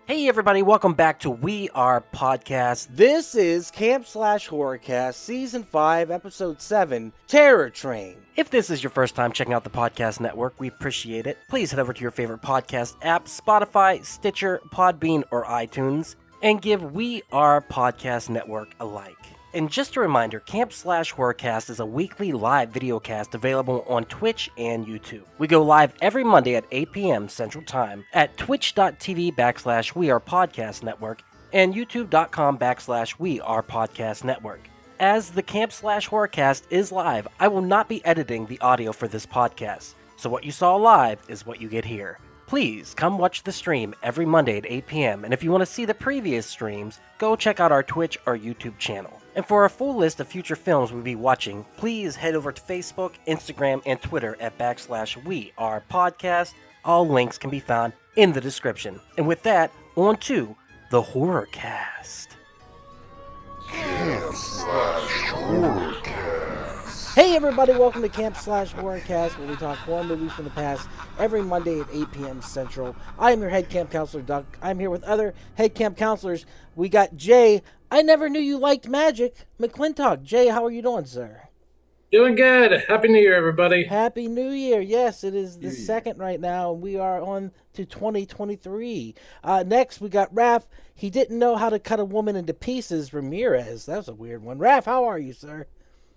Hey everybody, welcome back to We Are Podcast. This is Camp Slash Horrorcast, Season 5, Episode 7, Terror Train. If this is your first time checking out the podcast network, we appreciate it. Please head over to your favorite podcast app, Spotify, Stitcher, Podbean, or iTunes, and give We Are Podcast Network a like. And just a reminder, Camp Slash Horrorcast is a weekly live videocast available on Twitch and YouTube. We go live every Monday at 8 p.m. Central Time at twitch.tv/WeArePodcastNetwork and youtube.com/WeArePodcastNetwork. As the Camp Slash Horrorcast is live, I will not be editing the audio for this podcast, so what you saw live is what you get here. Please come watch the stream every Monday at 8 p.m. And if you want to see the previous streams, go check out our Twitch or YouTube channel. And for a full list of future films we'll be watching, please head over to Facebook, Instagram, and Twitter at /WeArePodcast. All links can be found in the description. And with that, on to the Horrorcast. Camp Slash Horrorcast. Hey everybody, welcome to Camp Slash Horrorcast, where we talk horror movies from the past every Monday at 8 p.m. Central. I am your head camp counselor, Doug. I'm here with other head camp counselors. We got Jay. I never knew you liked magic. McClintock. Jay, how are you doing, sir? Doing good. Happy New Year, everybody. Happy New Year. Yes, it is the second right now, and we are on to 2023. Next, we got Raph. He didn't know how to cut a woman into pieces. Ramirez. That was a weird one. Raph, how are you, sir?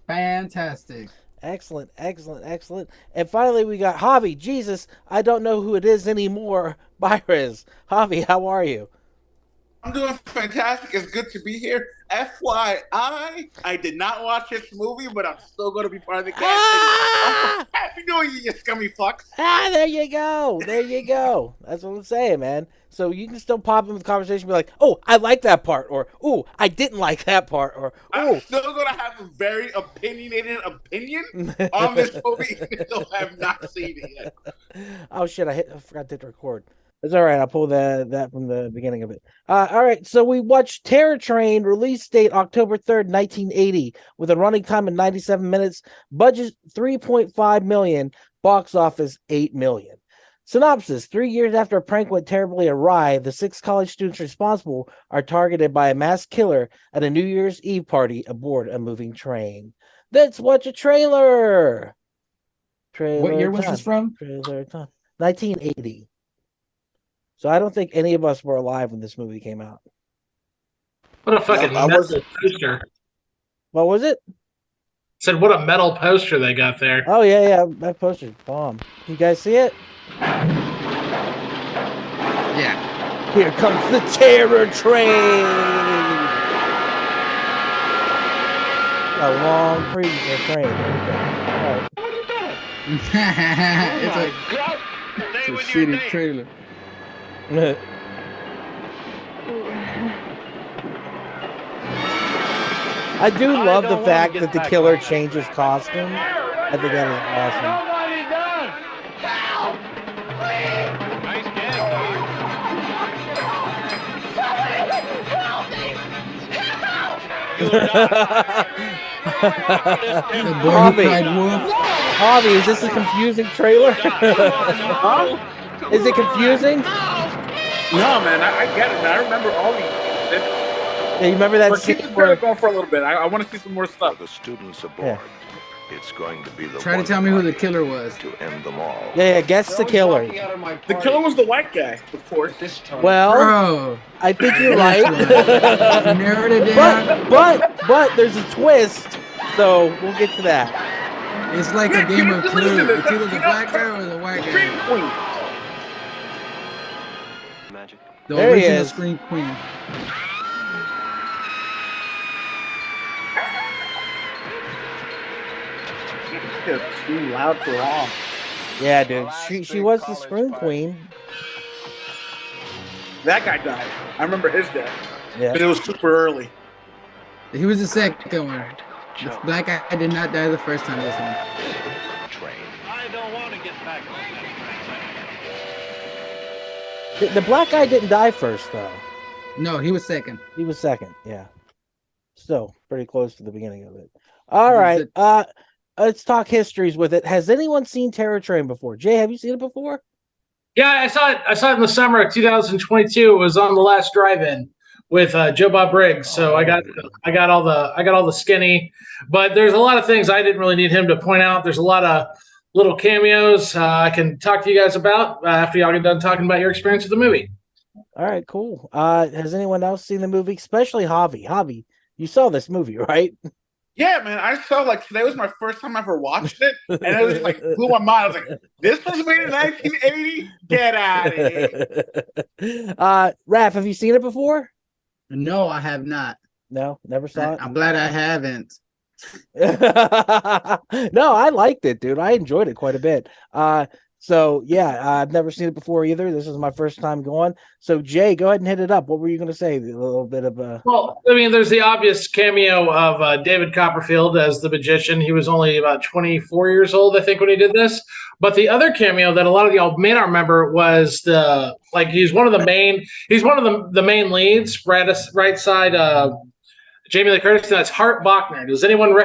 Fantastic. Excellent, excellent, excellent. And finally, we got Javi. Jesus, I don't know who it is anymore. Byres. Javi, how are you? I'm doing fantastic. It's good to be here. FYI, I did not watch this movie, but I'm still going to be part of the cast. Happy New Year, you scummy fucks. There you go. There you go. That's what I'm saying, man. So you can still pop in the conversation and be like, oh, I like that part, or, oh, I didn't like that part, or, oh. I'm still going to have a very opinionated opinion on this movie, even though I have not seen it yet. Oh, shit, I forgot to hit record. It's all right. I'll pull that from the beginning of it. All right. So we watched Terror Train, release date October 3rd, 1980, with a running time of 97 minutes, budget $3.5 million, box office $8 million. Synopsis: 3 years after a prank went terribly awry, the 6 college students responsible are targeted by a mass killer at a New Year's Eve party aboard a moving train. Let's watch a trailer. What year was this from? Trailer time. 1980. So I don't think any of us were alive when this movie came out. What a fucking metal poster. What was it? Said, what a metal poster they got there. Oh, yeah. That poster's bomb. You guys see it? Yeah. Here comes the terror train. A long preview of the train. There we go. All right. It's a shitty trailer. I do love the fact that the killer changes costume. I think that is awesome. Javi, is this a confusing trailer? Huh? Is it confusing? No, man, I get it, man. I remember all these. Yeah, you remember that scene keep the trailer going for a little bit. I want to see some more stuff. The students aboard. Yeah. It's going to be the Try to tell me who the killer was. To end them all. Yeah, guess the killer. The killer was the white guy, of course. Well, Bro. I think you're right. Narrowed it down. But there's a twist, so we'll get to that. It's like a game of Clue. It's either the black guy or the white Scream guy. Queen. The There he original is. Scream Queen. It's too loud for all. Yeah, dude. She was the Scream Queen. That guy died. I remember his death. Yeah. But it was super early. He was the second one. The black guy did not die the first time this one. I don't want to get back on that. The black guy didn't die first, though. No, he was second. He was second. Yeah. Still pretty close to the beginning of it. All right. Let's talk histories with it. Has anyone seen Terror Train before? Jay, have you seen it before? Yeah, I saw it. I saw it in the summer of 2022. It was on the last drive-in with Joe Bob Briggs. So I got all the skinny. But there's a lot of things I didn't really need him to point out. There's a lot of little cameos I can talk to you guys about after y'all get done talking about your experience with the movie. All right, cool. Has anyone else seen the movie? Especially Javi. Javi, you saw this movie, right? Yeah, man. I saw today was my first time I ever watched it, and it was just blew my mind. I was like, "This was made in 1980. Get out of here!" Raph, have you seen it before? No, I have not. No, never saw it. I'm glad I haven't. No, I liked it, dude. I enjoyed it quite a bit. So yeah, I've never seen it before either. This is my first time going. So Jay, go ahead and hit it up. What were you going to say? A little bit of a. Well, I mean, there's the obvious cameo of David Copperfield as the magician. He was only about 24 years old, I think, when he did this. But the other cameo that a lot of y'all may not remember was he's one of the main. He's one of the main leads, right side. Jamie Lee Curtis. That's Hart Bachner. Did anyone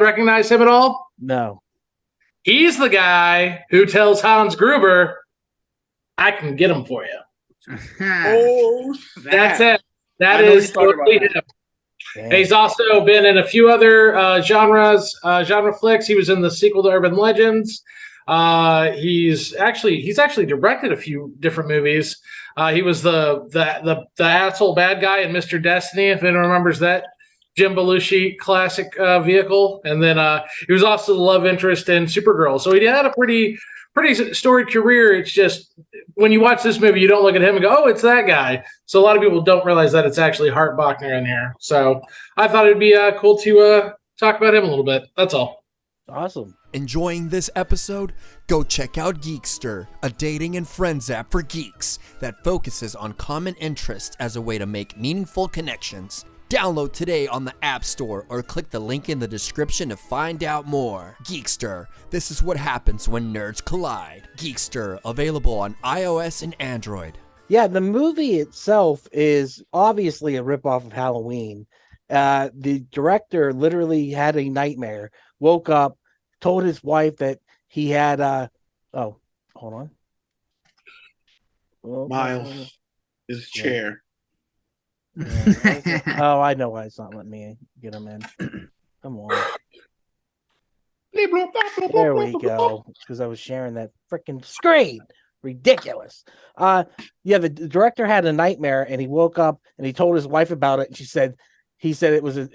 recognize him at all? No. He's the guy who tells Hans Gruber, "I can get him for you." Oh, that's it. That is totally him. He's also been in a few other genre flicks. He was in the sequel to Urban Legends. He's actually directed a few different movies. He was the asshole bad guy in Mr. Destiny, if anyone remembers that Jim Belushi classic vehicle. And then he was also the love interest in Supergirl. So he had a pretty storied career. It's just when you watch this movie, you don't look at him and go, "Oh, it's that guy." So a lot of people don't realize that it's actually Hart Bachner in here. So I thought it'd be cool to talk about him a little bit. That's all. Awesome. Enjoying this episode? Go check out Geekster, a dating and friends app for geeks that focuses on common interests as a way to make meaningful connections. Download today on the App Store or click the link in the description to find out more. Geekster, this is what happens when nerds collide. Geekster, available on iOS and Android. Yeah, the movie itself is obviously a ripoff of Halloween. The director literally had a nightmare, woke up, told his wife that he had hold on. Miles, his chair. Yeah, oh, I know why it's not letting me get him in. Come on. There we go. Because I was sharing that freaking screen. Ridiculous. Yeah, the director had a nightmare and he woke up and he told his wife about it, and he said it was a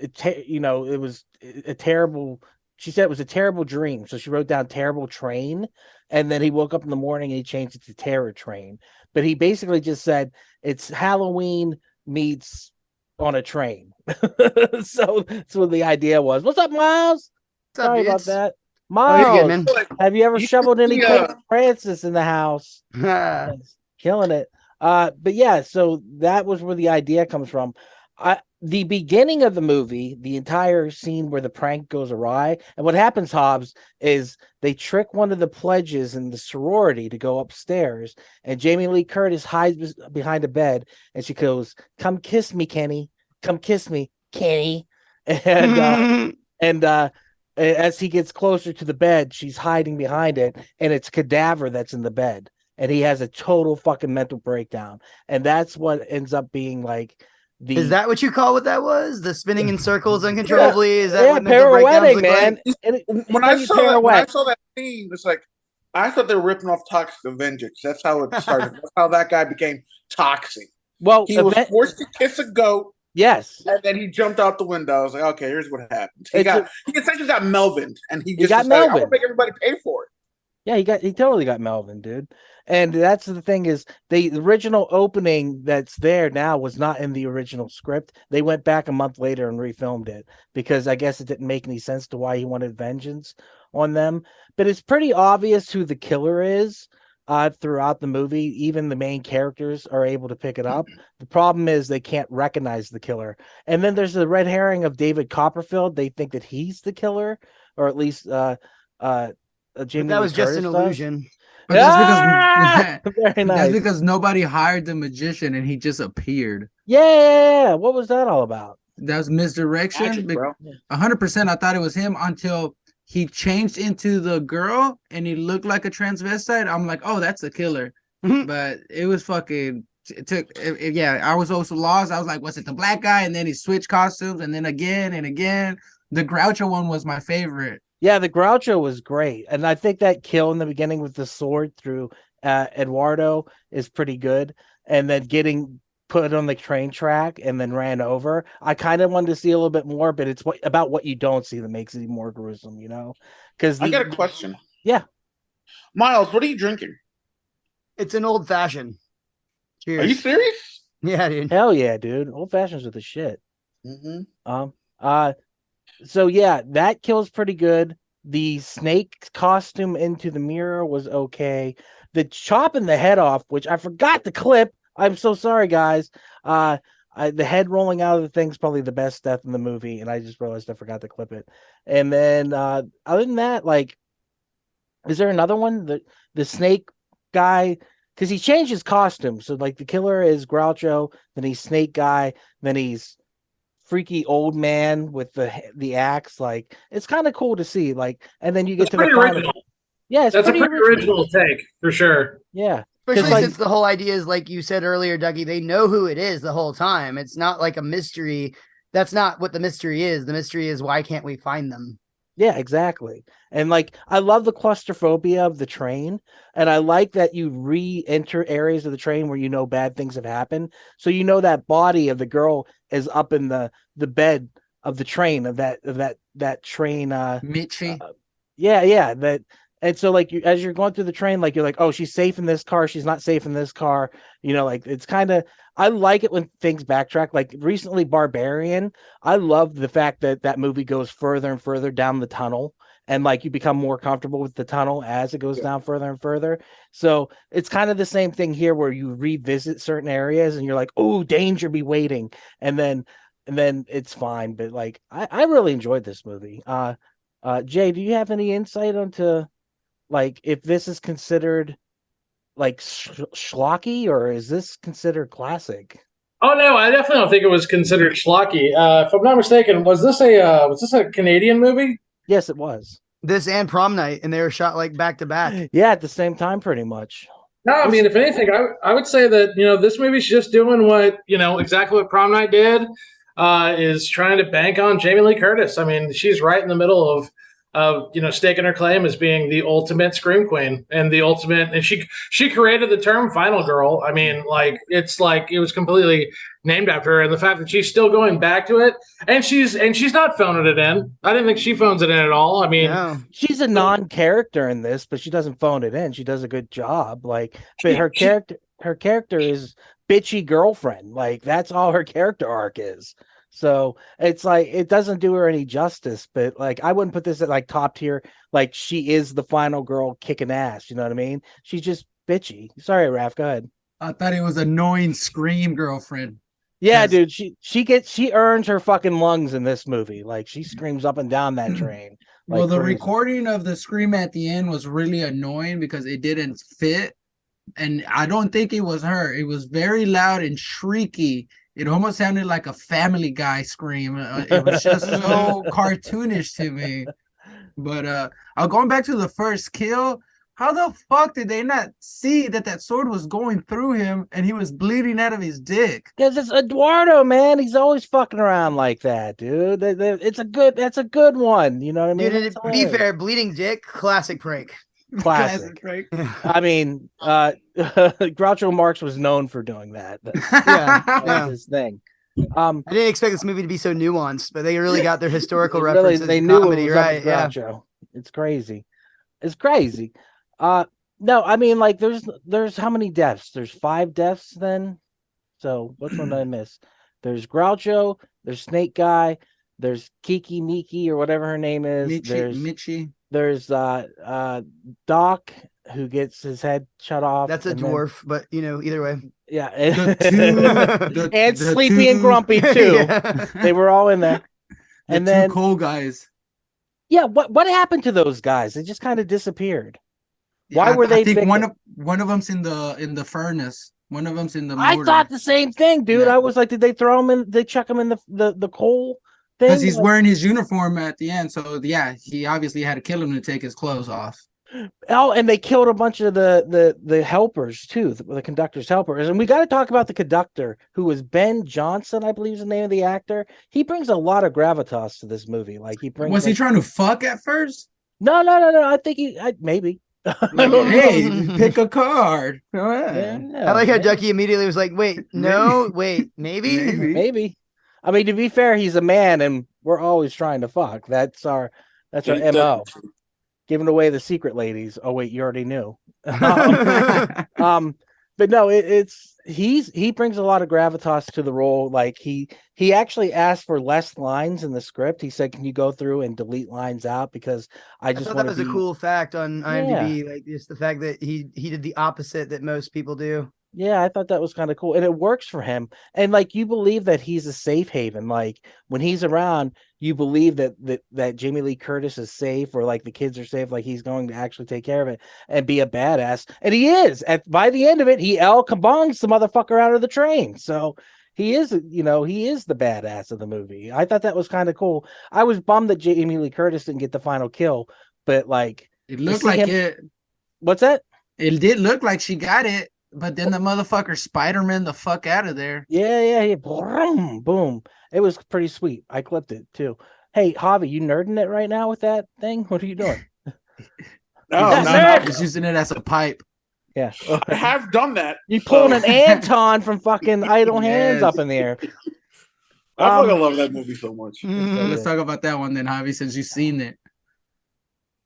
terrible. She said it was a terrible dream, so she wrote down "terrible train," and then he woke up in the morning and he changed it to "terror train." But he basically just said it's Halloween meets on a train. So that's what the idea was. What's up, Miles? Sorry about that. Miles, have you ever shoveled any Francis in the house? Killing it. But yeah, so that was where the idea comes from. The beginning of the movie, the entire scene where the prank goes awry, and what happens, Hobbs, is they trick one of the pledges in the sorority to go upstairs, and Jamie Lee Curtis hides behind a bed, and she goes, "Come kiss me, Kenny. Come kiss me, Kenny." And as he gets closer to the bed, she's hiding behind it, and it's Cadaver that's in the bed, and he has a total fucking mental breakdown, and that's what ends up being like. Is that what you call what that was? The spinning in circles uncontrollably? Is that what pirouetting, man? Like? When I saw that scene, it's like I thought they were ripping off Toxic Avengers. That's how it started. That's how that guy became toxic. Well, he was forced to kiss a goat. Yes, and then he jumped out the window. I was like, okay, here's what happened. He essentially got Melvin, and he got Melvin. Like, I want to make everybody pay for it. Yeah, he totally got Melvin, dude. And that's the thing is the original opening that's there now was not in the original script. They went back a month later and refilmed it because I guess it didn't make any sense to why he wanted vengeance on them. But it's pretty obvious who the killer is throughout the movie. Even the main characters are able to pick it up. The problem is they can't recognize the killer. And then there's the red herring of David Copperfield. They think that he's the killer, or at least Jamie that was just an illusion. Very nice. That's because nobody hired the magician and he just appeared. Yeah, what was that all about? That was misdirection. 100%. I thought it was him until he changed into the girl and he looked like a transvestite. I'm like, oh, that's the killer. but it was fucking. Yeah, I was also lost. I was like, was it the black guy? And then he switched costumes, and then again and again. The Groucho one was my favorite. Yeah, the Groucho was great, and I think that kill in the beginning with the sword through Eduardo is pretty good, and then getting put on the train track and then ran over. I kind of wanted to see a little bit more, but it's about what you don't see that makes it more gruesome, you know? Because I got a question. Yeah, Miles, what are you drinking? It's an old fashioned. Cheers. Are you serious? Yeah, dude. hell yeah, dude. Old fashions are the shit. Mm-hmm. So yeah, that kill's pretty good. The snake costume into the mirror was okay. The chopping the head off, which I forgot to clip. I'm so sorry, guys. The head rolling out of the thing's probably the best death in the movie, and I just realized I forgot to clip it. And then other than that, like, is there another one? The snake guy, because he changed his costume. So like the killer is Groucho, then he's Snake Guy, then he's freaky old man with the axe. Like, it's kind of cool to see. Like, and then you get That's to pretty the original. final. Yeah, it's That's pretty a pretty original take for sure. Yeah. Especially like, since the whole idea is, like you said earlier, Dougie, they know who it is the whole time. It's not like a mystery. That's not what the mystery is. The mystery is, why can't we find them? Yeah, exactly. And like, I love the claustrophobia of the train, and I like that you re-enter areas of the train where you know bad things have happened. So you know that body of the girl is up in the bed of the train of that train. Mitchie. Yeah, that. And so like as you're going through the train, like you're like, oh, she's safe in this car, she's not safe in this car. You know, like it's kind of, I like it when things backtrack. Like recently, Barbarian, I love the fact that movie goes further and further down the tunnel, and like you become more comfortable with the tunnel as it goes down further and further. So it's kind of the same thing here where you revisit certain areas and you're like, oh, danger be waiting, and then it's fine. But like I really enjoyed this movie. Jay, do you have any insight onto like if this is considered like schlocky, or is this considered classic? Oh no, I definitely don't think it was considered schlocky. If I'm not mistaken, was this a Canadian movie? Yes, it was. This and Prom Night, and they were shot like back to back. Yeah, at the same time, pretty much. No, I mean, if anything, I would say that, you know, this movie's just doing what, you know, exactly what Prom Night did, is trying to bank on Jamie Lee Curtis. I mean, she's right in the middle of you know, staking her claim as being the ultimate scream queen and the ultimate, and she created the term final girl. I mean, like, it's like it was completely named after her, and the fact that she's still going back to it, and she's not phoning it in. I didn't think she phones it in at all. I mean, No. She's a non-character in this, but she doesn't phone it in. She does a good job. Like, but her character is bitchy girlfriend. Like, that's all her character arc is. So it's like, it doesn't do her any justice, but like, I wouldn't put this at like top tier. Like, she is the final girl kicking ass. You know what I mean? She's just bitchy. Sorry, Raph, go ahead. I thought it was annoying scream girlfriend. Yeah, Yes. dude, she earns her fucking lungs in this movie. Like, she screams up and down that train. Like, Well, the crazy. recording of the scream at the end was really annoying because it didn't fit. And I don't think it was her. It was very loud and shrieky. It almost sounded like a Family Guy scream. It was just so cartoonish to me. But going back to the first kill, how the fuck did they not see that sword was going through him and he was bleeding out of his dick? Because it's Eduardo, man. He's always fucking around like that, dude. That's a good one. You know what I mean? Dude, That's to be hilarious. fair, bleeding dick, classic prank. Classic. Right? I mean, Groucho Marx was known for doing that. That was his thing. I didn't expect this movie to be so nuanced, but they really got their historical Really, references. they in knew comedy, it was right? up Yeah. to Groucho. It's crazy. It's crazy. No, I mean, like, there's how many deaths? There's 5 deaths then. So which one did I miss? There's Groucho. There's Snake Guy. There's Kiki Miki or whatever her name is. Mitchie. There's Doc, who gets his head shut off. That's a and then- dwarf, but you know, either way. yeah. The Sleepy and two- Grumpy too. Yeah. They were all in there. The And two then cool guys. yeah, what happened to those guys? They just kind of disappeared. Why Yeah, were they I think picked one of them's in the furnace. One of them's in the I mortar. thought the same thing, dude. Yeah. I was like, did they throw him in? They chuck him in the coal thing? Because he's Like, wearing his uniform at the end. So yeah, he obviously had to kill him to take his clothes off. Oh, and they killed a bunch of the helpers too, the conductor's helpers. And we got to talk about the conductor, who was Ben Johnson, I believe is the name of the actor. He brings a lot of gravitas to this movie. Like he brings. Was he trying to fuck at first? No. I think maybe. Like, hey, pick a card. Yeah, I like how Ducky immediately was like, "Wait, no, wait, maybe." Maybe. I mean, to be fair, he's a man, and we're always trying to fuck. That's our MO. Giving away the secret, ladies. Oh wait, you already knew. But no, he brings a lot of gravitas to the role. Like he actually asked for less lines in the script. He said, "Can you go through and delete lines out because I just thought want that was a cool fact on IMDb. Like just the fact that he did the opposite that most people do. Yeah, I thought that was kind of cool, and it works for him. And like, you believe that he's a safe haven. Like when he's around, you believe that Jamie Lee Curtis is safe, or like the kids are safe. Like he's going to actually take care of it and be a badass, and he is. By the end of it, he El Kabongs the motherfucker out of the train. So he is, he is the badass of the movie. I thought that was kind of cool. I was bummed that Jamie Lee Curtis didn't get the final kill, but like it looked like it. What's that? It did look like she got it. But then the motherfucker Spider-Man the fuck out of there. Yeah. Boom, boom. It was pretty sweet. I clipped it too. Hey, Javi, you nerding it right now with that thing? What are you doing? No, He's using it as a pipe. Yeah. I have done that. You pulling an Anton from fucking Idle Hands up in the air. I fucking love that movie so much. Let's talk about that one then, Javi, since you've seen it.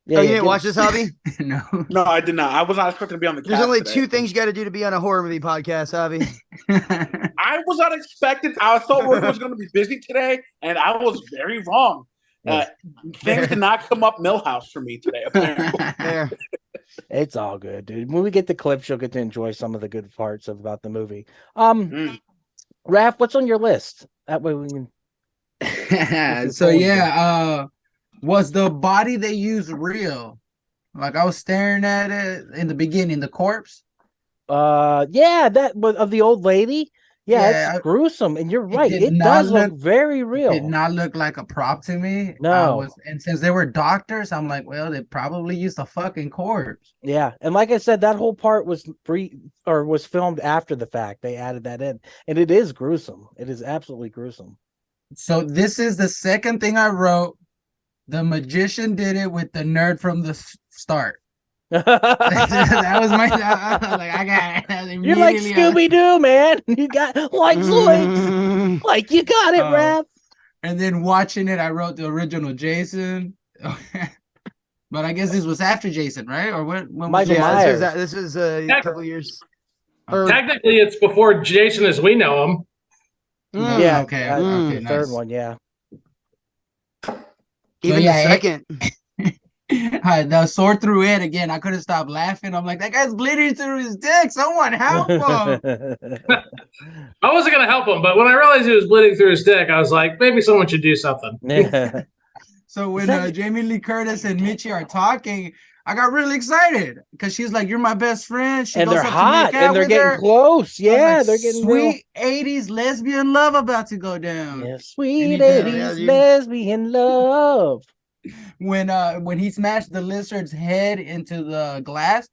Yeah, you didn't watch this, Javi? No, I did not. I was not expecting to be on the cast. There's only today. 2 things you got to do to be on a horror movie podcast, Javi. I was not expecting. I thought work was going to be busy today, and I was very wrong. Things did not come up Millhouse for me today. Apparently. It's all good, dude. When we get the clips, you'll get to enjoy some of the good parts about the movie. Raph, what's on your list? That way we can. So was the body they used real? Like I was staring at it in the beginning, the corpse. That was of the old lady. Yeah, it's gruesome, and you're right. It does look very real. It did not look like a prop to me. No, and since they were doctors, I'm like, well, they probably used a fucking corpse. Yeah, and like I said, that whole part was was filmed after the fact. They added that in, and it is gruesome. It is absolutely gruesome. So this is the second thing I wrote. The magician did it with the nerd from the start. That was my. I got it. You're like Scooby Doo, man. You got like you got it, Raph. And then watching it, I wrote the original Jason. But I guess this was after Jason, right? Or what? Michael Myers. This was a couple years. Technically, it's before Jason as we know him. Yeah. Okay. The Nice. third one. Yeah. Even the second. The sword through it again. I couldn't stop laughing. I'm like, that guy's bleeding through his dick. Someone help him. I wasn't gonna help him, but when I realized he was bleeding through his dick, I was like, maybe someone should do something. Yeah. So when Jamie Lee Curtis and Mitchie are talking, I got really excited because she's like, "You're my best friend." And they're hot, and they're getting close. Yeah, like, they're getting sweet 80s lesbian love about to go down. Yeah, sweet 80s lesbian love. When he smashed the lizard's head into the glass,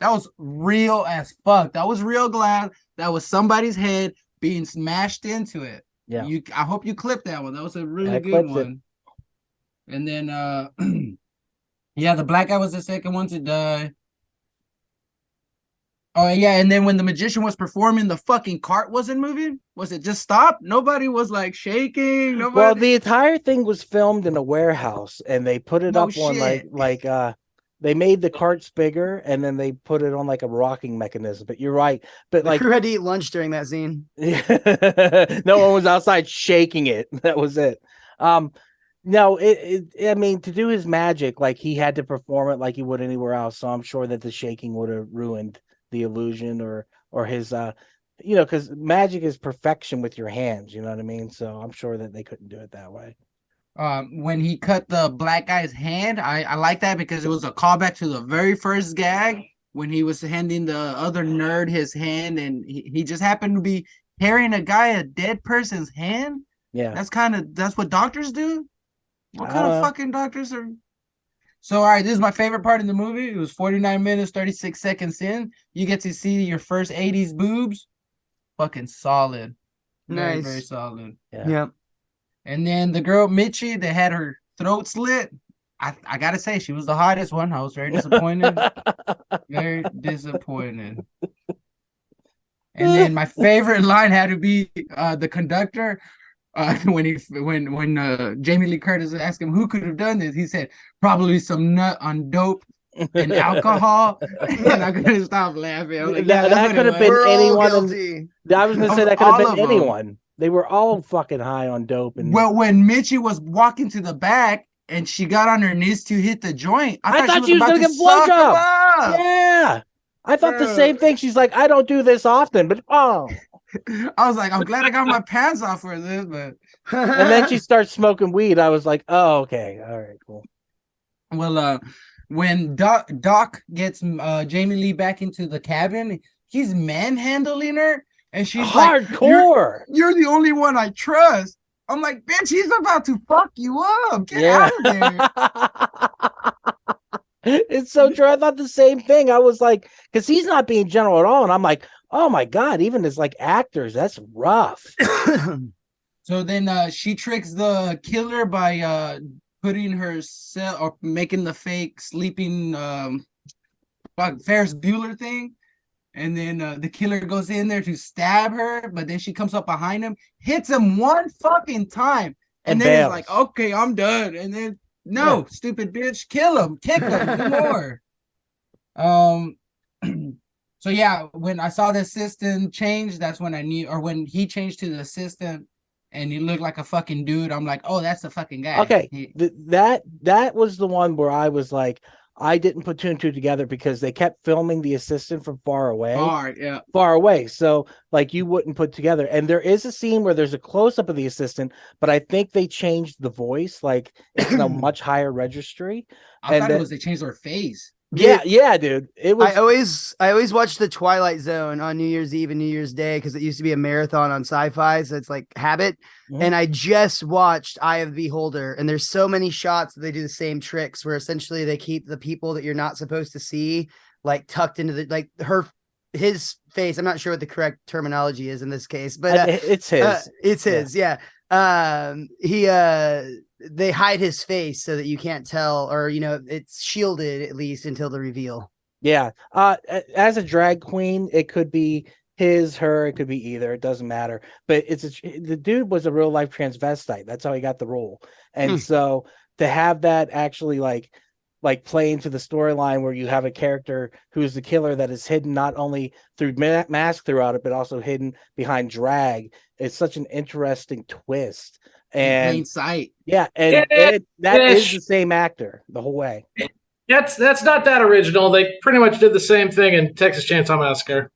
that was real as fuck. That was real glass. That was somebody's head being smashed into it. Yeah. I hope you clipped that one. That was a really good one. And then the black guy was the second one to die. Oh yeah, and then when the magician was performing, the fucking cart wasn't moving. Was it just stopped? Nobody was like shaking. Nobody. Well, the entire thing was filmed in a warehouse, and they put it up on like they made the carts bigger, and then they put it on like a rocking mechanism. But you're right. But the crew had to eat lunch during that scene. No one was outside shaking it. That was it. No, I mean, to do his magic, like he had to perform it like he would anywhere else. So I'm sure that the shaking would have ruined the illusion or his, because magic is perfection with your hands. You know what I mean? So I'm sure that they couldn't do it that way. When he cut the black guy's hand, I like that because it was a callback to the very first gag when he was handing the other nerd his hand, and he just happened to be carrying a dead person's hand. Yeah, that's what doctors do. What kind of fucking doctors are? So, all right, this is my favorite part of the movie. It was 49 minutes, 36 seconds in. You get to see your first 80s boobs. Fucking solid. Very, Nice. very solid. Yep. And then the girl, Mitchie, that had her throat slit. I got to say, she was the hottest one. I was very disappointed. Very disappointed. And then my favorite line had to be the conductor. When Jamie Lee Curtis asked him who could have done this, he said probably some nut on dope and alcohol. And I couldn't stop laughing. I was like, that could have been We're all anyone. guilty. I was gonna say that could All have of been them. anyone. They were all fucking high on dope. And Well, when Mitchie was walking to the back and she got on her knees to hit the joint, I thought she was gonna about get to suck him blowjob. up. Yeah, I thought the Bro. same thing. She's like, I don't do this often, but oh. I was like, I'm glad I got my pants off for this, but And then she starts smoking weed. I was like, oh, okay, all right, cool. well, when Doc gets Jamie Lee back into the cabin, he's manhandling her, and she's like, Hardcore. you're the only one I trust. I'm like, bitch, he's about to fuck you up. Get out of there. It's so true. I thought the same thing. I was like, because he's not being general at all, and I'm like, oh my god, even as like actors, that's rough. So then she tricks the killer by putting herself or making the fake sleeping Ferris Bueller thing. And then the killer goes in there to stab her, but then she comes up behind him, hits him one fucking time, and then bails. he's like, okay, I'm done. And then, no, stupid bitch, kill him, kick him, do more. So yeah, when I saw the assistant change, that's when I knew, or when he changed to the assistant and he looked like a fucking dude, I'm like, oh, that's the fucking guy. Okay, that was the one where I was like, I didn't put two and two together because they kept filming the assistant from far away. Far away. So like you wouldn't put together. And there is a scene where there's a close up of the assistant, but I think they changed the voice, like it's in a much higher registry. I thought it was they changed her face. Yeah, dude. It was. I always watch the Twilight Zone on New Year's Eve and New Year's Day because it used to be a marathon on Sci-Fi, so it's like habit. Mhm. And I just watched Eye of the Beholder, and there's so many shots that they do the same tricks where essentially they keep the people that you're not supposed to see like tucked into the like his face. I'm not sure what the correct terminology is in this case, but it's his. It's his. Yeah. They hide his face so that you can't tell, or it's shielded at least until the reveal. Yeah. As a drag queen, it could be his, her, it could be either. It doesn't matter. But the dude was a real life transvestite. That's how he got the role. And so to have that actually like play into the storyline where you have a character who's the killer that is hidden not only through mask throughout it, but also hidden behind drag. It's such an interesting twist. And plain sight. Yeah, and that is the same actor the whole way. That's not that original. They pretty much did the same thing in Texas Chainsaw Massacre.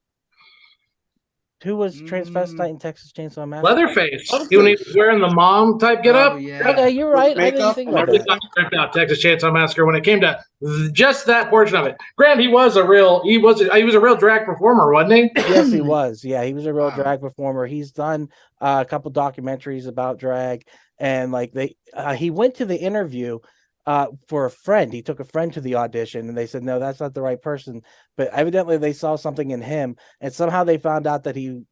Who was transvestite in Texas Chainsaw Massacre? Leatherface. He was wearing the mom type get up. Yeah. Okay, you're right. I didn't think about that. Checked out Texas Chainsaw Massacre when it came to just that portion of it. Grant, he was a real drag performer, wasn't he? Yes, he was. Yeah, he was a real drag performer. He's done a couple documentaries about drag, and he went to the interview for a friend. He took a friend to the audition, and they said, no, that's not the right person. But evidently they saw something in him, and somehow they found out that he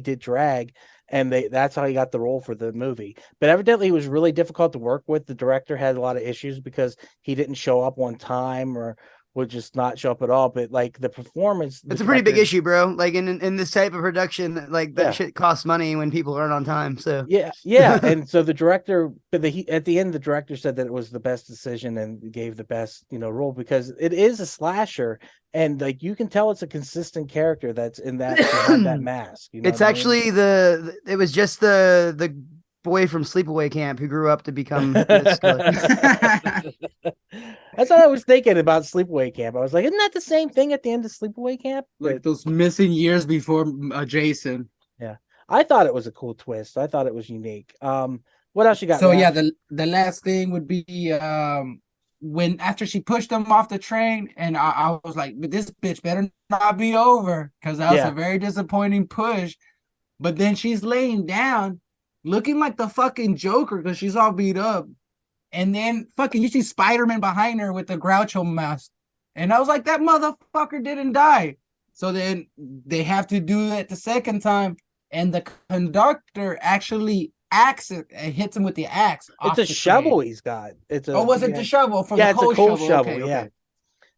did drag, and that's how he got the role for the movie. But evidently he was really difficult to work with. The director had a lot of issues because he didn't show up on time or would just not show up at all. But like the performance, it's a pretty big issue, bro. Like in this type of production, like that shit costs money when people aren't on time. So yeah. And so the director, at the end, the director said that it was the best decision and gave the best role because it is a slasher, and like you can tell it's a consistent character that's in that behind that mask. It's actually it was just the boy from Sleepaway Camp who grew up to become this killer. That's what I was thinking about Sleepaway Camp. I was like, isn't that the same thing at the end of Sleepaway Camp? Like those missing years before Jason. Yeah. I thought it was a cool twist. I thought it was unique. What else you got? So Matt? the last thing would be when after she pushed him off the train, and I was like, but this bitch better not be over, because that was a very disappointing push. But then she's laying down looking like the fucking Joker because she's all beat up. And then fucking you see Spider-Man behind her with the Groucho mask. And I was like, that motherfucker didn't die. So then they have to do it the second time. And the conductor actually hits him with the axe. It's a shovel he's got. Was it the shovel from the it's a coal coal shovel? shovel, Okay.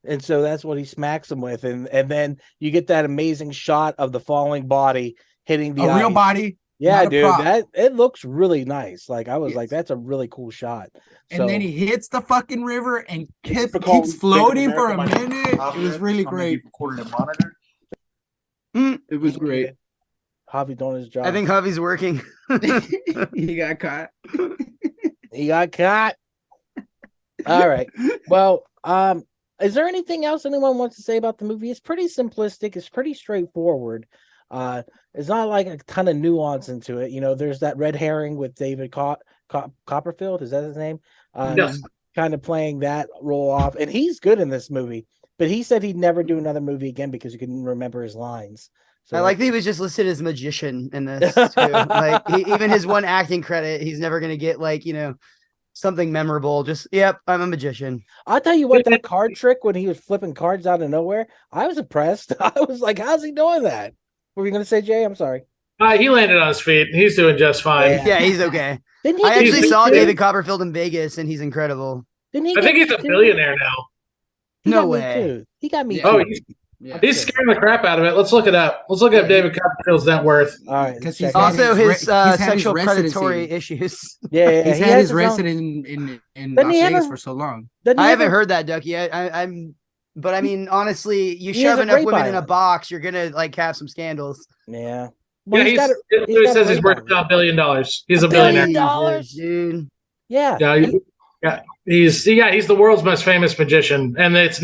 And so that's what he smacks him with. And then you get that amazing shot of the falling body hitting the real ice. body. Yeah, not a dude, prop. it looks really nice. Like I was like, that's a really cool shot. And then he hits the fucking river and keeps Typical floating Big for a America minute. by It was really great. Recorded and monitored. It was great. Javi doing his job. I think Javi's working. He got caught. He got caught. All right. Well, is there anything else anyone wants to say about the movie? It's pretty simplistic. It's pretty straightforward. It's not like a ton of nuance into it. You know, there's that red herring with David Copperfield. Is that his name? Yes. Kind of playing that role off. And he's good in this movie. But he said he'd never do another movie again because he couldn't remember his lines. So I like that he was just listed as magician in this too. Like even his one acting credit, he's never gonna get like, you know, something memorable. Just yep, I'm a magician. I'll tell you what, that card trick when he was flipping cards out of nowhere, I was impressed. I was like, how's he doing that? What were you gonna say, Jay? I'm sorry. He landed on his feet. He's doing just fine. Yeah, he's okay. Didn't he I get actually beat saw too? David Copperfield in Vegas, and he's incredible. Didn't he I think he's a beat too? billionaire now. He No got me way. too. He got me. Oh, too. he's scaring the crap out of it. Let's look it up. Let's look up David Copperfield's net worth. All right. Because check he's it out. Also, his his had his sexual residency. predatory issues. Yeah, He's he had has his own- residence in Doesn't Las he have Vegas a- for so long. doesn't he I have haven't a- heard that, Ducky. But I mean, honestly, you He has shove a enough rape women in a island. box, you're gonna like have some scandals. Yeah. Yeah, he's got a- it he's got a says he's rape worth island. $1 billion. He's a $1 billionaire. billion? Jesus, dude. Yeah. He's the world's most famous magician, and it's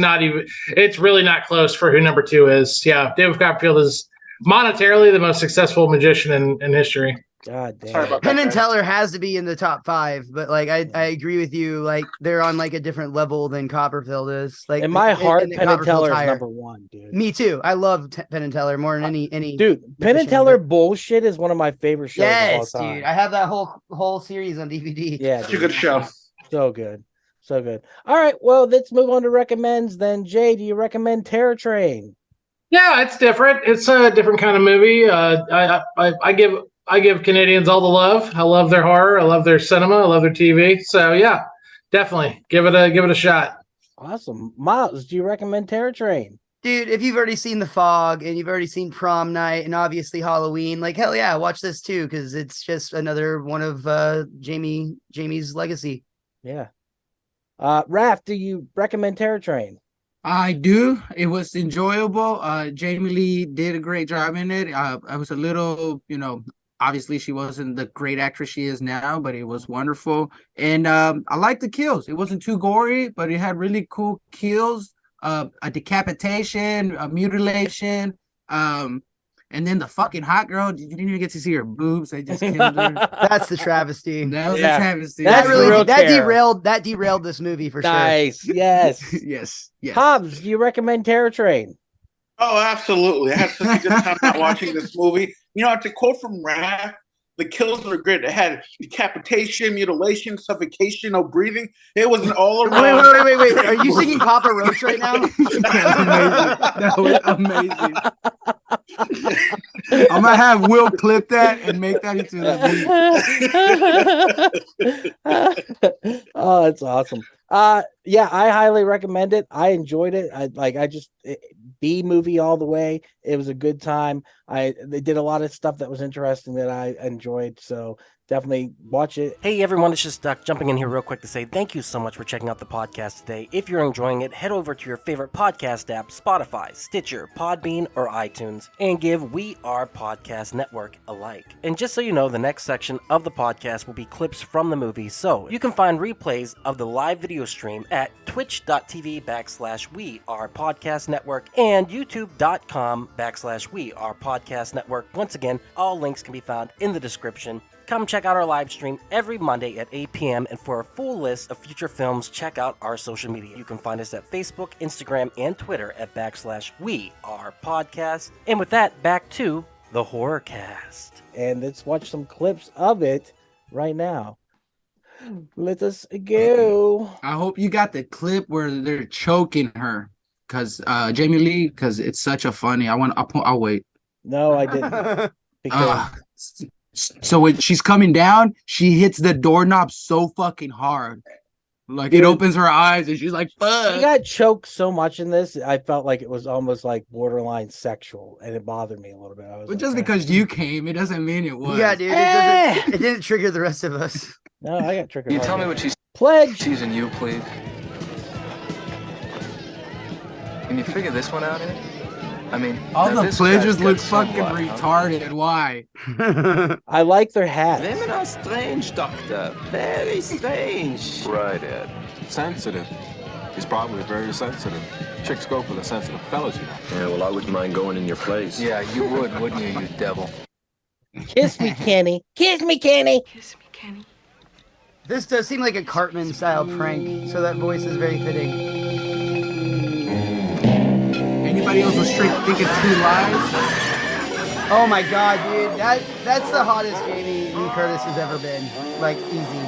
really not close for who number 2 is. Yeah, David Copperfield is monetarily the most successful magician in history. God damn. Sorry about Penn that. and guys. Teller has to be in the top 5, but like I agree with you. Like they're on like a different level than Copperfield is. Like In my heart, and Penn and Copperfield's Teller is higher. number 1, dude. Me too. I love Penn and Teller more than any. Dude, Penn and magician Teller ever. bullshit is one of my favorite shows Yes, of all time. dude. I have that whole series on DVD. Yeah, Such a dude. good show. So good. So good. All right, well, let's move on to recommends then. Jay, do you recommend Terror Train? Yeah, it's different. It's a different kind of movie. I give Canadians all the love. I love their horror. I love their cinema. I love their TV. So yeah, definitely give it a shot. Awesome. Miles, do you recommend Terror Train? Dude, if you've already seen The Fog and you've already seen Prom Night and obviously Halloween, like hell yeah, watch this too because it's just another one of Jamie's legacy. Yeah. Raph, do you recommend Terror Train? I do. It was enjoyable. Jamie Lee did a great job in it. I was a little, obviously she wasn't the great actress she is now, but it was wonderful. And I liked the kills. It wasn't too gory, but it had really cool kills. A decapitation, a mutilation, and then the fucking hot girl. You didn't even get to see her boobs. They just killed her. That's the travesty. That was Yeah. a travesty. That's real terror. That derailed this movie for sure. Nice. Yes. Yes. Hobbs, do you recommend Terror Train? Oh, absolutely. I had such a good time not watching this movie. To quote from Raph, the kills were great. It had decapitation, mutilation, suffocation, no breathing. It was an all around. Wait. Are you singing Papa Roach right now? That was amazing. I'm gonna have Will clip that and make that into the movie. Oh, that's awesome. Yeah, I highly recommend it. I enjoyed it. B movie all the way. It was a good time. They did a lot of stuff that was interesting that I enjoyed. So definitely watch it. Hey everyone, it's just Duck jumping in here real quick to say thank you so much for checking out the podcast today. If you're enjoying it, head over to your favorite podcast app, Spotify, Stitcher, Podbean, or iTunes, and give We Are Podcast Network a like. And just so you know, the next section of the podcast will be clips from the movie, so you can find replays of the live video stream at twitch.tv/We Are Podcast Network and youtube.com/We Are Podcast Network. Once again, all links can be found in the description. Come check out our live stream every Monday at 8 p.m. And for a full list of future films, check out our social media. You can find us at Facebook, Instagram, and Twitter at /We Are Podcast. And with that, back to the Horrorcast. And let's watch some clips of it right now. Let us go. I hope you got the clip where they're choking her, cause Jamie Lee, cause it's such a funny. I'll wait. No, I didn't. Because So when she's coming down, she hits the doorknob so fucking hard. Like it opens her eyes and she's like, fuck. she got choked so much in this, I felt like it was almost like borderline sexual, and it bothered me a little bit. I was But like, just because you came, it doesn't mean it was. Yeah, dude. It didn't trigger the rest of us. No, I got triggered. Can you tell me what she's pledge? teasing you, please? Can you figure this one out here? I mean, All now the this pledges guy's look got some fucking blood, huh? retarded. Why? I like their hats. Women are strange, Doctor. Very strange. Right, Ed. Sensitive. He's probably very sensitive. Chicks go for the sensitive fellas, you know. Yeah, well, I wouldn't mind going in your place. Yeah, you would, wouldn't you, you devil? Kiss me, Kenny. Kiss me, Kenny. Kiss me, Kenny. This does seem like a Cartman style prank, so that voice is very fitting. Anybody else was straight thinking True Lies? Oh my god, dude. That's the hottest Jamie Lee Curtis has ever been. Like, easy.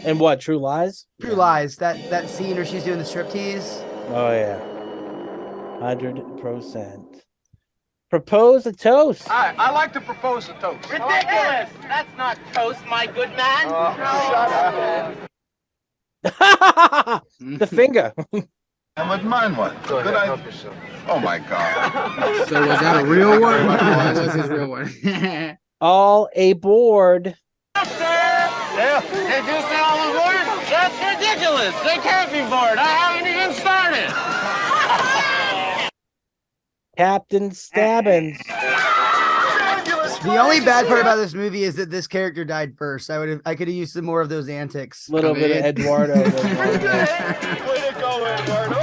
And what, True Lies? True Lies. That scene where she's doing the striptease. Oh, yeah. 100%. Propose a toast. I like to propose a toast. Ridiculous! That's not toast, my good man. Shut up. The finger. I wouldn't mind one. Go ahead, help yourself. Oh, my God. So was that a real one? Oh, that was his real one. All aboard. Yeah. Did you say all aboard? That's ridiculous. They can't be bored. I haven't even started. Captain Stabbins. The only bad part about this movie is that this character died first. I could have used some more of those antics. Little bit of Eduardo. Way to go, Eduardo.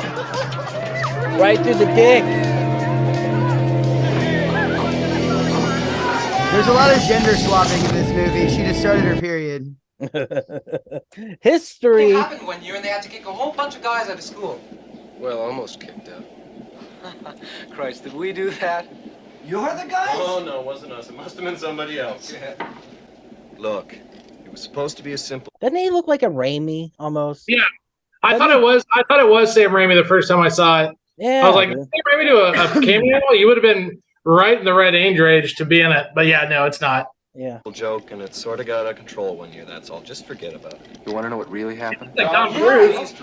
Right through the dick. There's a lot of gender swapping in this movie. She just started her period. History. It happened one year and they had to kick a whole bunch of guys out of school. Well, almost kicked out. Christ, did we do that? You're the guys? Oh, no, it wasn't us. It must have been somebody else. Look, it was supposed to be a simple... Doesn't he look like a Raimi almost? Yeah. I thought it was Sam Raimi the first time I saw it. Yeah. I was like, Sam Raimi do a cameo? You would have been right in the right age to be in it. But yeah, no, it's not. Yeah. joke, and it sort of got out of control one year, that's all. Just forget about it. You want to know what really happened? Like Tom Cruise.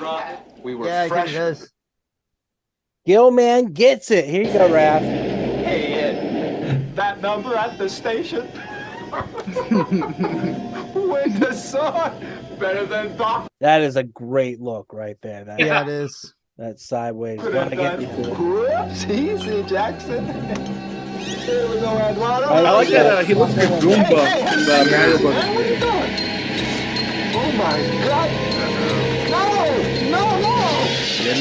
We were Yeah, fresh. he does. Gilman gets it. Here you go, Raph. Hey, Ed, that number at the station? With the sun, better than Doc. That is a great look right there. That, Yeah, it is. that sideways. Could Gonna have get you to it. done. Whoops, easy, Jackson. Here we go, Eduardo. I like that, he looks like Goomba in the Mario Brothers. Where are we going? Oh my God! No!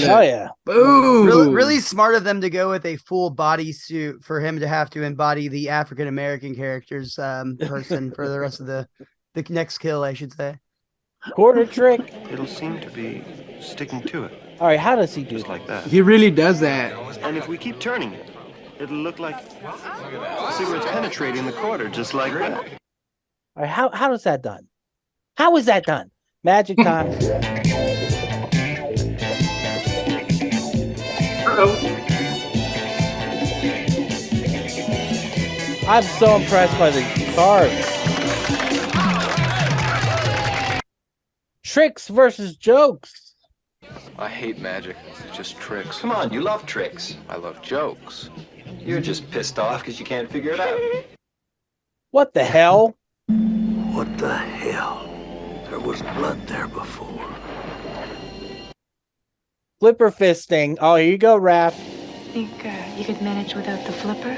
Oh yeah. Boom. Really smart of them to go with a full bodysuit for him to have to embody the African American character's person for the rest of the next kill, I should say. Quarter trick. It'll seem to be sticking to it. All right, how does he do Just like that. He really does that. And if we keep turning it, it'll look like cigarettes penetrating the quarter, just like that. All right, how is that done? How is that done? Magic time. I'm so impressed by the cards. Tricks versus jokes. I hate magic. It's just tricks. Come on, you love tricks. I love jokes. You're just pissed off because you can't figure it out. What the hell? What the hell? There was blood there before. Flipper fisting. Oh, here you go, Raph. Think you could manage without the flipper?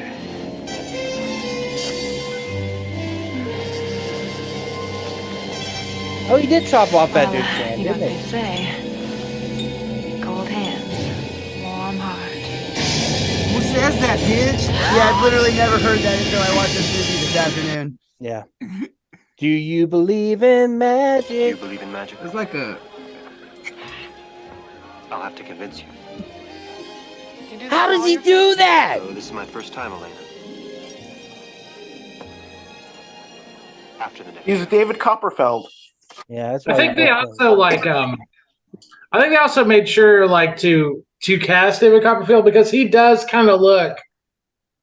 Oh, he did chop off that dude's You hand, know what didn't they he? say. Cold hands, warm heart. Who says that, bitch? Yeah, I've literally never heard that until I watched this movie this afternoon. Yeah. Do you believe in Do magic? you believe in magic? It's like a. I'll have to convince you. How does he do that? So this is my first time, Elena. After the next. He's David Copperfield. Yeah, that's I why think they both also like I think they also made sure like to cast David Copperfield because he does kind of look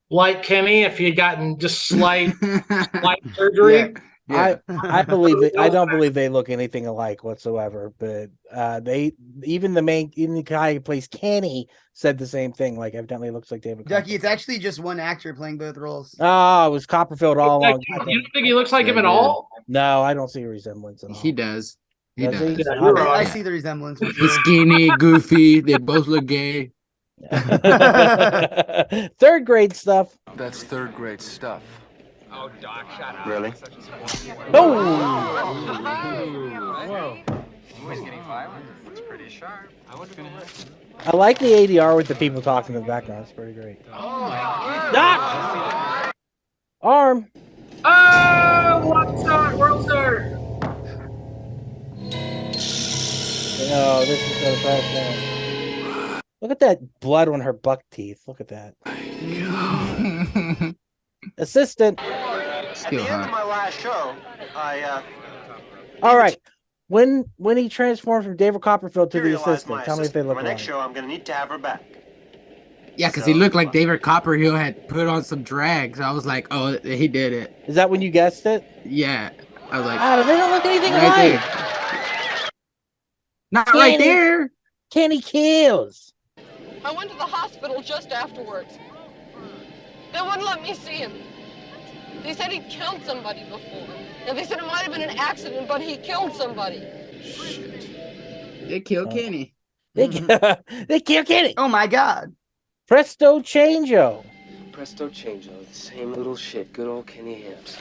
like Kenny if he had gotten just slight surgery. Yeah. I believe it. I don't believe they look anything alike whatsoever. But they even the guy who plays Kenny said the same thing. Like evidently looks like David. Ducky, it's actually just one actor playing both roles. Oh, it was Copperfield all along. You don't think he looks like him at all? No, I don't see a resemblance at all. He does. He Does does. he? I see the resemblance. For He's sure. skinny, goofy. They both look gay. Third grade stuff. That's third grade stuff. Oh, Doc, shut up. Really? Oh! Whoa. Always getting violent. It's pretty sharp. I wonder if I like the ADR with the people talking in the background. It's pretty great. Oh, my God. Doc! Arm. Oh, one star, world star. No, this is so fascinating. Look at that blood on her buck teeth. Look at that. Assistant. At the end of my last show, All right. When he transforms from David Copperfield to the materialized assistant, my tell me if they assistant. look For my next like. show, I'm going to need to have her back. Yeah, because he looked like David Copperfield had put on some drag. So I was like, oh, he did it. Is that when you guessed it? Yeah. I was like, They don't look anything right alike. there. Not right there. Kenny kills. I went to the hospital just afterwards. They wouldn't let me see him. They said he killed somebody before. And they said it might have been an accident, but he killed somebody. They killed Kenny. They kill Kenny. Oh my God. Presto changeo. Presto changeo. The same little shit. Good old Kenny Hibbs.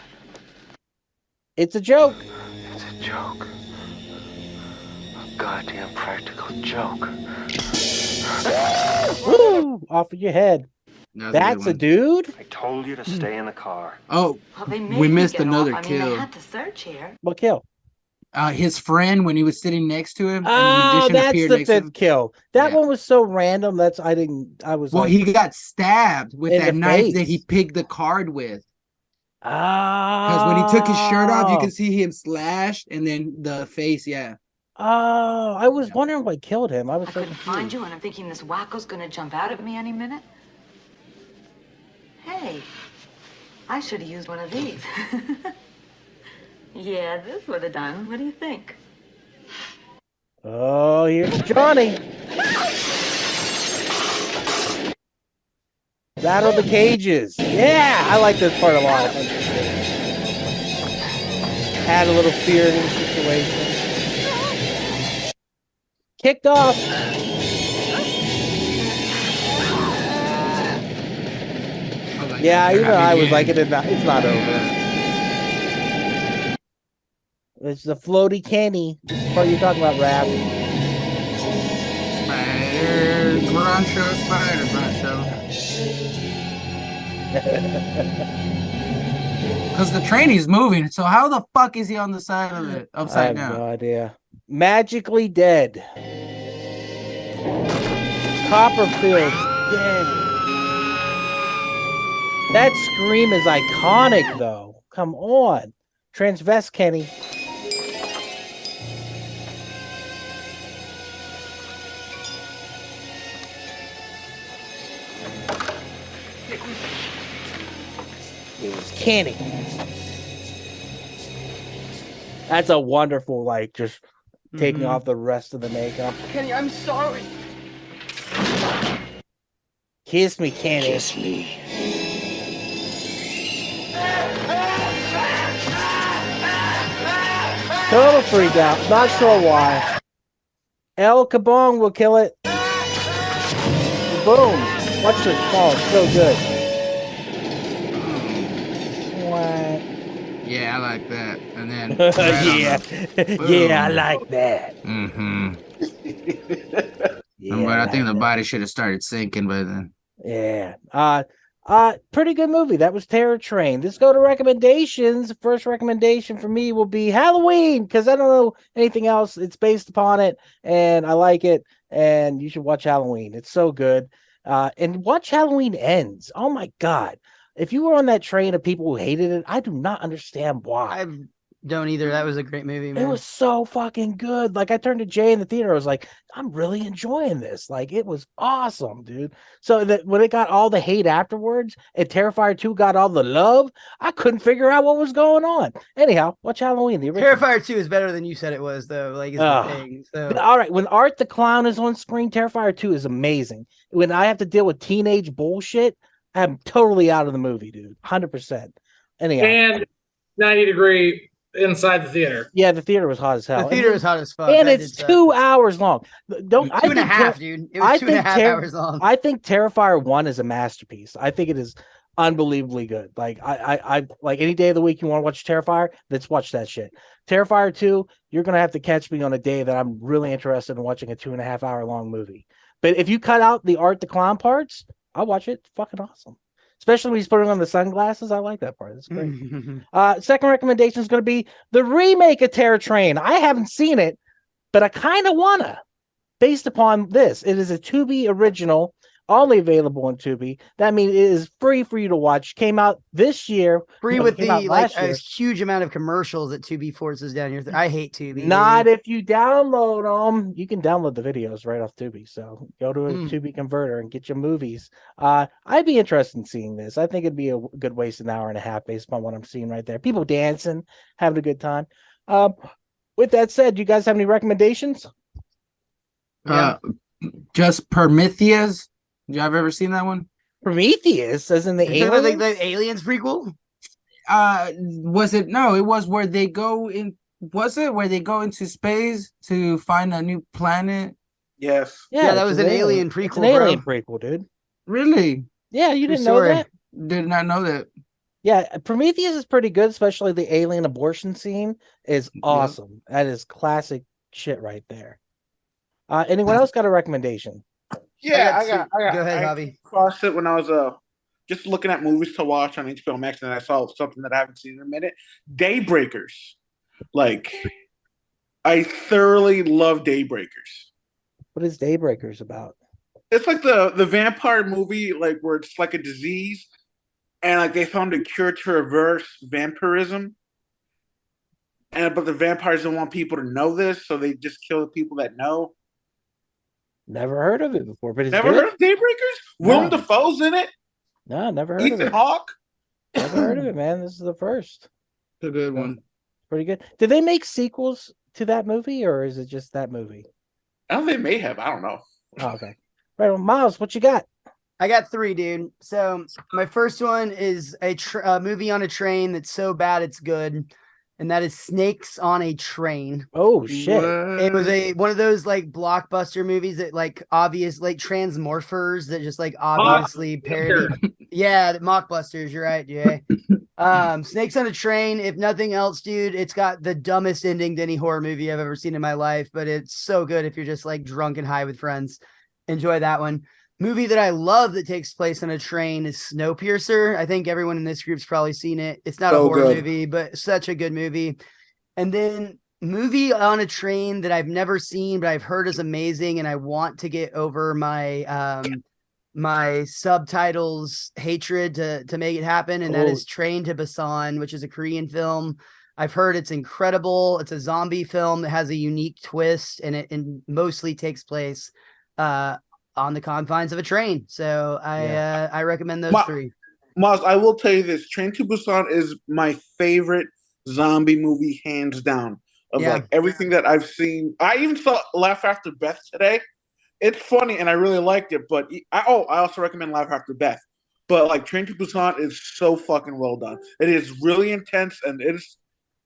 It's a joke. It's a joke. A goddamn practical joke. Woo! Off of your head. That's a dude? I told you to stay in the car. Oh, we missed another kill. What kill? His friend when he was sitting next to him. Oh, and the magician that's appeared the next to him. fifth kill. That one was so random. Well, he got stabbed with in that the knife face. that he picked the card with. Oh. Because when he took his shirt off, you can see him slashed, and then the face, yeah. Oh, I was wondering what killed him. I was so Couldn't find you, and I'm thinking this wacko's gonna jump out at me any minute. Hey, I should have used one of these. Yeah, this would have done. What do you think? Oh, here's Johnny. Battle the cages. Yeah, I like this part a lot. Add a little fear to the situation. Kicked off. Yeah, even I was like, it's not over. It's the floaty Kenny. This is what you're talking about, Rap. Spider Groucho, Spider Groucho. Because the train is moving, so how the fuck is he on the side of it, upside I have down? no idea. Magically dead. Copperfield dead. That scream is iconic, though. Come on. Transvest Kenny. It was Kenny. That's a wonderful, like, just taking off the rest of the makeup. Kenny, I'm sorry. Kiss me, Kenny. Kiss me. Total freak out. Not sure why. El Kabong will kill it. Boom. Watch this fall. It's so good. Whack. Yeah, I like that. And then Yeah, I like that. Mm-hmm. But I think the body should have started sinking by then. Yeah. Pretty good movie. That was Terror Train. Let's go to recommendations. First recommendation for me will be Halloween, because I don't know anything else. It's based upon it, and I like it, and you should watch Halloween. It's so good. And watch Halloween Ends. Oh my God. If you were on that train of people who hated it, I do not understand why. Don't either. That was a great movie, man. It was so fucking good. Like I turned to Jay in the theater. I was like, I'm really enjoying this. Like it was awesome, dude. So that when it got all the hate afterwards and Terrifier 2 got all the love, I couldn't figure out what was going on. Anyhow, watch Halloween. The original. Terrifier 2 is better than you said it was, though. Like it's the thing. So all right, when Art the Clown is on screen, Terrifier 2 is amazing. When I have to deal with teenage bullshit, I'm totally out of the movie, dude. 100%. Anyhow. And 90-degree inside the theater. Yeah, the theater was hot as hell. The theater was hot as fuck. And it's 2 hours long. Don't 2.5, dude. It was 2.5 hours long. I think Terrifier 1 is a masterpiece. I think it is unbelievably good. Like I like any day of the week you want to watch Terrifier, let's watch that shit. Terrifier 2, you're gonna have to catch me on a day that I'm really interested in watching a 2.5 hour long movie. But if you cut out the Art the Clown parts, I'll watch it. It's fucking awesome. Especially when he's putting on the sunglasses. I like that part. It's great. Second recommendation is going to be the remake of Terror Train. I haven't seen it, but I kind of wanna. Based upon this, it is a Tubi original, only available on Tubi. That means it is free for you to watch. Came out this year. Free with the like a huge amount of commercials that Tubi forces down here. I hate Tubi. Not if you download them. You can download the videos right off Tubi. So go to a Tubi converter and get your movies. I'd be interested in seeing this. I think it'd be a good waste of an hour and a half based upon what I'm seeing right there. People dancing, having a good time. With that said, do you guys have any recommendations? Just Prometheus. You have ever seen that one? Prometheus, as in the Aliens? The Aliens prequel? Was it? No, it was where they go in. Was it where they go into space to find a new planet? Yes. Yeah, that was an alien prequel. It's an alien prequel, dude. Really? Yeah, you didn't know that? Did not know that. Yeah, Prometheus is pretty good, especially the alien abortion scene is awesome. Yeah. That is classic shit right there. Anyone else got a recommendation? Yeah, I got. Go ahead, Javi. Crossed it when I was just looking at movies to watch on HBO Max, and I saw something that I haven't seen in a minute. Daybreakers. Like, I thoroughly love Daybreakers. What is Daybreakers about? It's like the vampire movie, like where it's like a disease, and like they found a cure to reverse vampirism. But the vampires don't want people to know this, so they just kill the people that know. Never heard of it before, but it's never heard of Daybreakers? Willem Dafoe's in it. No, never heard of it. Ethan Hawke. Never heard of it, man. This is the first. It's a good one. Pretty good. Did they make sequels to that movie, or is it just that movie? They may have. I don't know. Oh, okay. Right, well, Miles, what you got? I got 3, dude. So my first one is a movie on a train that's so bad it's good. And that is Snakes on a Train. Oh shit! It was one of those like blockbuster movies that like obvious like Transmorphers that just like obviously parody. Yeah, Mockbusters. You're right, Jay. Snakes on a Train. If nothing else, dude, it's got the dumbest ending to any horror movie I've ever seen in my life, but it's so good if you're just like drunk and high with friends. Enjoy that one. Movie that I love that takes place on a train is Snowpiercer. I think everyone in this group's probably seen it. It's not a horror movie, but such a good movie. And then movie on a train that I've never seen, but I've heard is amazing, and I want to get over my my subtitles hatred to make it happen, and that is Train to Busan, which is a Korean film. I've heard it's incredible. It's a zombie film that has a unique twist, and it mostly takes place on the confines of a train. So I recommend those 3. Miles, I will tell you this. Train to Busan is my favorite zombie movie, hands down. Of like everything that I've seen. I even saw Laugh After Beth today. It's funny and I really liked it, but I also recommend Laugh After Beth. But like Train to Busan is so fucking well done. It is really intense, and it's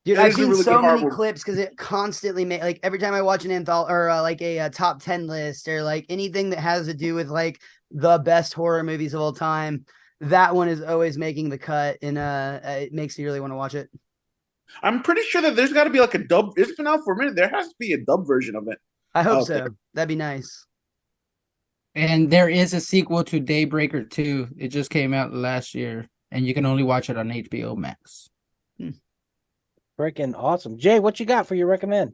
dude, I've seen really so many clips because it constantly like every time I watch an anthology or like a top 10 list or like anything that has to do with like the best horror movies of all time, that one is always making the cut, and it makes me really want to watch it. I'm pretty sure that there's got to be like a dub. It's been out for a minute. There has to be a dub version of it. I hope so. That'd be nice. And there is a sequel to Daybreaker 2. It just came out last year, and you can only watch it on HBO Max. Freaking awesome. Jay, what you got for your recommend?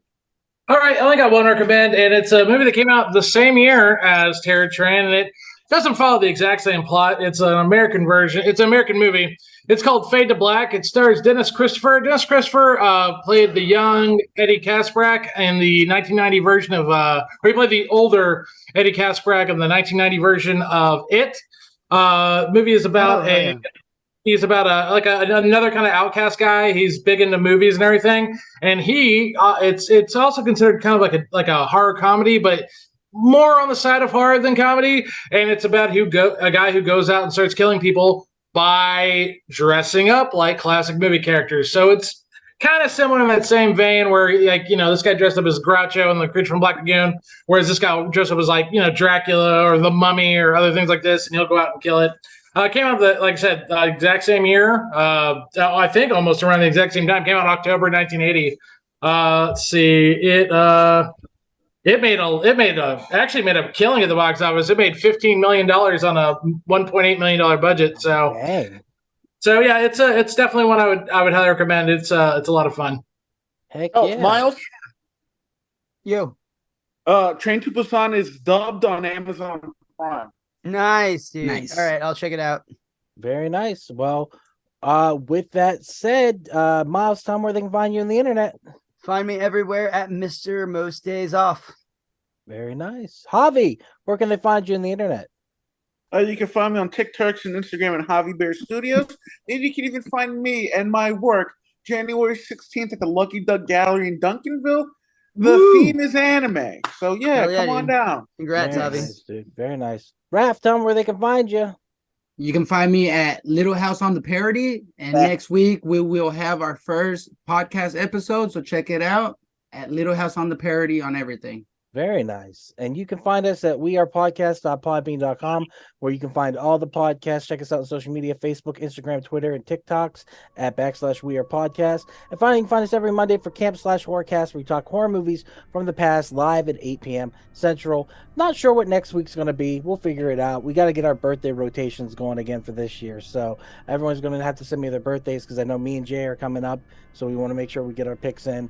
All right, I only got one recommend, and it's a movie that came out the same year as Terror Train, and doesn't follow the exact same plot. It's an American version. It's an American movie. It's called Fade to Black. It stars Dennis Christopher. Dennis Christopher played the young Eddie Kaspbrak in the 1990 version of, or he played the older Eddie Kaspbrak in the 1990 version of It. Movie is about he's about another kind of outcast guy. He's big into movies and everything. And it's also considered kind of like a horror comedy, but more on the side of horror than comedy. And it's about a guy who goes out and starts killing people by dressing up like classic movie characters. So it's kind of similar in that same vein where, this guy dressed up as Groucho in The Creature from Black Lagoon, whereas this guy dressed up as Dracula or the Mummy or other things like this, and he'll go out and kill it. Came out, like I said, exact same year. I think almost around the exact same time. Came out October 1980. Let's see. It actually made a killing at the box office. It made $15 million on a $1.8 million budget. So, yeah, it's definitely one I would highly recommend. It's a lot of fun. Heck yeah. Miles? Yo. Train to Busan is dubbed on Amazon Prime. Nice, dude. Nice. All right, I'll check it out. Very nice. Well, with that said, Miles, tell them where they can find you on the internet. Find me everywhere at Mr. Most Days Off. Very nice. Javi, where can they find you on the internet? You can find me on TikTok and Instagram at Javi Bear Studios. And you can even find me and my work January 16th at the Lucky Duck Gallery in Duncanville. The theme is anime. So, yeah, come on down. Congrats, Javi. Nice, dude. Very nice. Raph, tell them where they can find you. You can find me at Little House on the Parody. And next week, we will have our first podcast episode. So check it out at Little House on the Parody on everything. Very nice. And you can find us at wearepodcast.podbean.com, where you can find all the podcasts. Check us out on social media, Facebook, Instagram, Twitter, and TikToks at /wearepodcast. And finally, you can find us every Monday for Camp/Horrorcast, where we talk horror movies from the past live at 8 p.m. Central. Not sure what next week's going to be. We'll figure it out. We got to get our birthday rotations going again for this year. So everyone's going to have to send me their birthdays because I know me and Jay are coming up. So we want to make sure we get our picks in.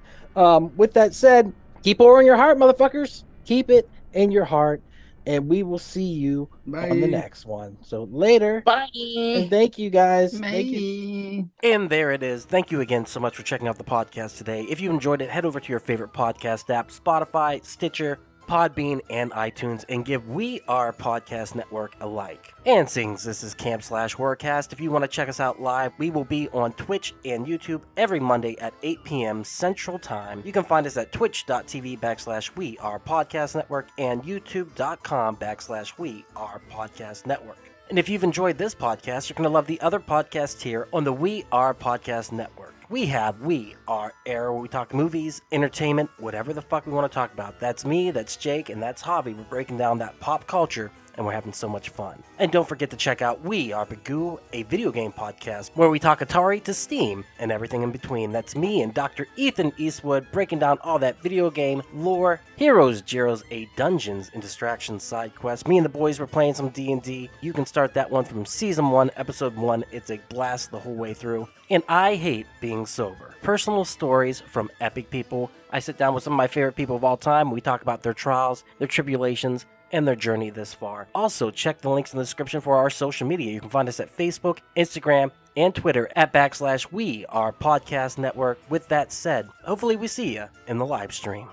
With that said, keep horror in your heart, motherfuckers. Keep it in your heart. And we will see you on the next one. So later. Bye. And thank you, guys. Bye. Thank you. And there it is. Thank you again so much for checking out the podcast today. If you enjoyed it, head over to your favorite podcast app, Spotify, Stitcher, Podbean, and iTunes, and give We Are Podcast Network a like. And since this is Camp/Horrorcast, if you want to check us out live, we will be on Twitch and YouTube every Monday at 8 p.m. Central Time. You can find us at twitch.tv/We Are Podcast Network and youtube.com/We Are Podcast Network. And if you've enjoyed this podcast, you're going to love the other podcasts here on the We Are Podcast Network. We have We Are Air, where we talk movies, entertainment, whatever the fuck we want to talk about. That's me, that's Jake, and that's Javi. We're breaking down that pop culture, and we're having so much fun. And don't forget to check out We Are Bagu, a video game podcast, where we talk Atari to Steam and everything in between. That's me and Dr. Ethan Eastwood breaking down all that video game lore, heroes, Gyros, a Dungeons and Distractions side quest. Me and the boys were playing some D&D. You can start that one from Season 1, Episode 1. It's a blast the whole way through. And I Hate Being Sober. Personal stories from epic people. I sit down with some of my favorite people of all time. We talk about their trials, their tribulations, and their journey this far. Also, check the links in the description for our social media. You can find us at Facebook, Instagram, and Twitter at /We Are Podcast Network. With that said, hopefully we see you in the live stream.